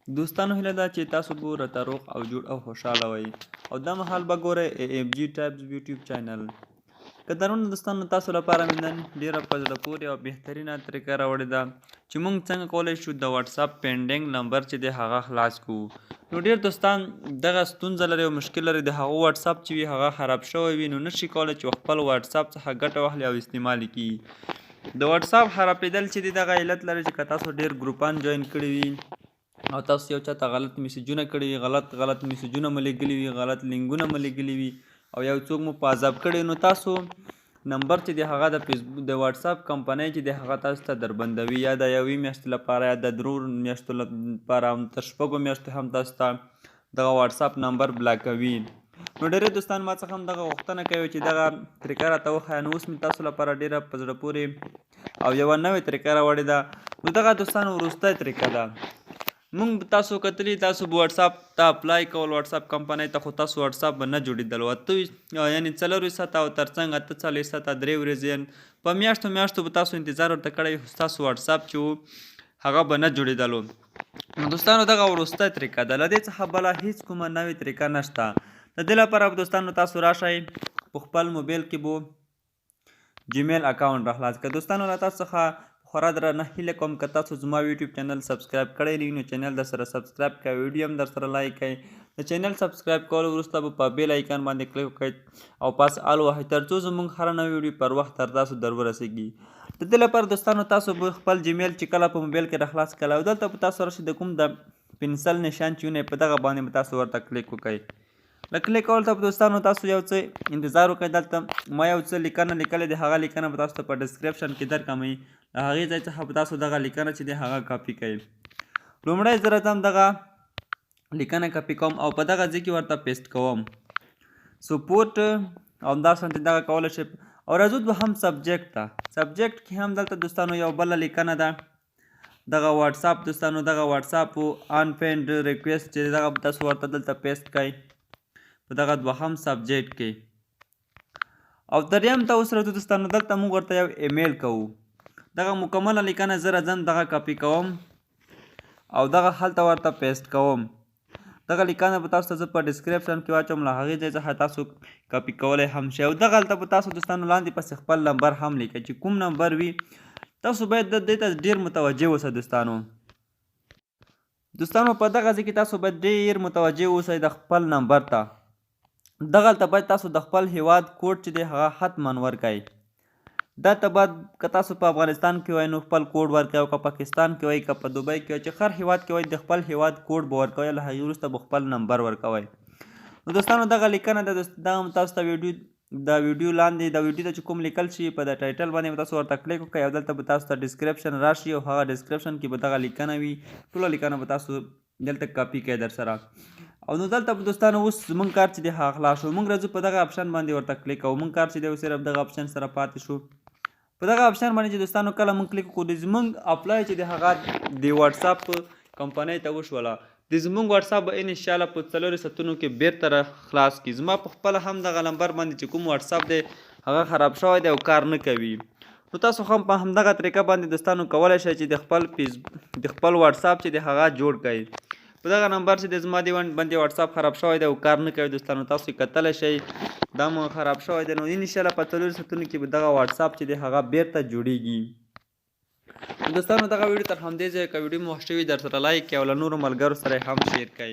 دوستانو هیله ده چې تاسو به راته روغ او جوړ او خوشحاله وئ او دا مهال به ګورئ AMG ټایپز یوټیوب چینل. قدرمنو دوستانو تاسو لپاره مې نن ډېره په زړه پورې او بهترینه طریقه راوړې ده چې موږ څنګه کولی شو د واتساپ پینډینګ نمبر چې دی هغه خلاص کړو. نو ډېر دوستان دغه ستونزه لري او مشکل لري د هغه واتساپ چې وي هغه خراب شوی وي نو نشي کولی چې خپل واتساپ څخه ګټه واخلي او استعمال یې کړي. د واتساپ خرابېدل چې دی دغه علت لري چې که تاسو ډېر ګروپان جوین کړي وي او تاسو یو چاته غلط میسیجونه کړي وي غلط میسیجونه مو لیږلي وي غلط لینکونه مو لیږلي وي او یو څوک مو په عذاب کړی نو تاسو نمبر چې دی هغه د فیسبوک د واتساپ کمپنۍ چې دی هغه تاسو ته دربندوي یا د یوې میاشتې لپاره یا د درو میاشتو لپاره هم تر شپږو میاشتو هم تاسو ته دغه واتساپ نمبر بلاکوي. نو ډېری دوستان ما څخه هم دغه غوښتنه کوي چې دغه طریقه راته وښایه نو اوس مې تاسو لپاره ډېره په زړه پورې او یوه نوې طریقه راوړې ده. نو دغه دوستانو وروستی طریقه ده. مونږ تاسو کتلی تاسو به واتساپ ته اپلای کول واتساپ کمپنۍ ته خو تاسو واتساپ به نه جوړېدل یعنې 4 ساعته او تر څنګ 48 ساعته 3 ورځې په میاشتو به تاسو انتظار ورته کړی ستاسو واتساپ چې و هغه به نه جوړېدلو. نو دوستانو دغه وروستی طریقه ده له دې څخه بله هیڅ کومه نوې طریقه نشته. د دې لپاره به دوستانو تاسو راشئ په خپل موبایل کې به جیمیل اکاونټ راخلاص کړئ. دوستانو له تاسو څخه خورا درنه هیله کوم که تاسو زما یوټیوب چینل سبسکرایب کړی نه وي نو چینل در سره سبسکرایب کړئ ویډیو هم در سره لایک کړئ. د چینل سبسکرایب کولو وروسته به په بیل آیکن باندې کلیک وکړئ او پاس آل وهئ تر څو زموږ هره نوې ویډیو پر وخت تر تاسو در ورسیږي. د دې لپاره دوستانو تاسو به خپل جیمیل چې کله په موبایل کې راخلاص کړئ او دلته به تاسو راشئ د کوم د پنسل نشان چې وینئ په دغه باندې به تاسو ورته کلیک وکړئ. له کلیک کولو ته دوستانو تاسو یو څه انتظار وکړئ. دلته ما یو څه لیکنه لیکلې د هغه لیکنه به تاسو ته په ډسکرپشن کې درکړم له هغې ځای څخه به تاسو دغه لیکنه چې دی هغه کاپي کړئ. لومړی زه راځم دغه لیکنه کاپي کوم او په دغه ځای کې ورته پیسټ کوم سپورټ او همداسې دغه کولی شئ او راځو دوهم سبجیکټ ته. سبجیکټ کې هم دلته دوستانو یو بله لیکنه ده دغه واتساپ دوستانو دغه واتساپ آن پینډ ریکویسټ چې دغه به تاسو ورته دلته پیسټ کړئ په دغه دوهم سبجیکټ کې. او دریم ته اوس راځو دوستانو دلته موږ ورته یو ایمیل کوو. دغه مکمله لیکنه زه راځم دغه کاپي کوم او دغه هلته ورته پیسټ کوم. دغه لیکنه به تاسو ته زه په ډسکرپشن کې واچوم له هغې ځای څخه تاسو کاپي کولی هم شئ او دغه هلته به تاسو دوستانو لاندې پسې خپل نمبر هم لیکئ چې کوم نمبر وي تاسو باید دې ته ډېر متوجه اوسئ. دوستانو په دغه ځای کې تاسو باید ډېر متوجه اوسئ د خپل نمبر ته. دغلته باید تاسو د خپل هیواد کوډ چې دی هغه حتما ورکړئ. دلته باید که تاسو په افغانستان کې وای نو خپل کوډ ورکړئ او که پاکستان کې وای که په دوبۍ کې وای چې هر هیواد کې وای د خپل هیواد کوډ به ورکوئ له هغې وروسته به خپل نمبر ورکوئ. نو دوستانو دغه لیکنه دغه هم تاسو ته د ویډیو لاندې د ویډیو ته چې کوم لیکل شي په د ټایټل باندې به تاسو ورته کلیک وکړئ او دلته به تاسو ته ډسکرپشن راشي او هغه ډسکرپشن کې به دغه لیکنه وي ټوله لیکنه به تاسو دلته کاپي کړئ در سره. او نو دلته به دوستانو اوس زموږ کار چې دی هغه خلاص شو. موږ راځو په دغه اپشن باندې ورته کلیک کوو. موږ کار چې دی صرف دغه اپشن سره پاتې شو. په دغه اپشن باندې چې دوستانو کله موږ کلیک وکړو زموږ اپلای چې دی هغه د واتساپ کمپنۍ ته وشوله د زموږ واتساپ به انشاءالله په 4 ساعتونو کې بیرته خلاص کړي. زما په خپله هم دغه نمبر باندې چې کوم واتساپ دی هغه خراب شوی دی او کار نه کوي. نو تاسو هم په همدغه طریقه باندې دوستانو کولی شئ چې د خپل واتساپ چې دی هغه جوړ کړئ. په دغه نمبر چې د زما د باندې واتساپ خراب شوی دی او کار نه کوي دوستانو تاسو یې کتلی شئ دا مو خراب شوی دی. نو انشاءالله په 4 ساعتونو کې به دغه واتساپ چې دی هغه بیرته جوړیږي. دوستانو دغه ویډیو تر همدې ځایه که ویډیو مو خوښ شوي در سره لایک کړئ او له نورو ملګرو سره یې هم شیر کړئ.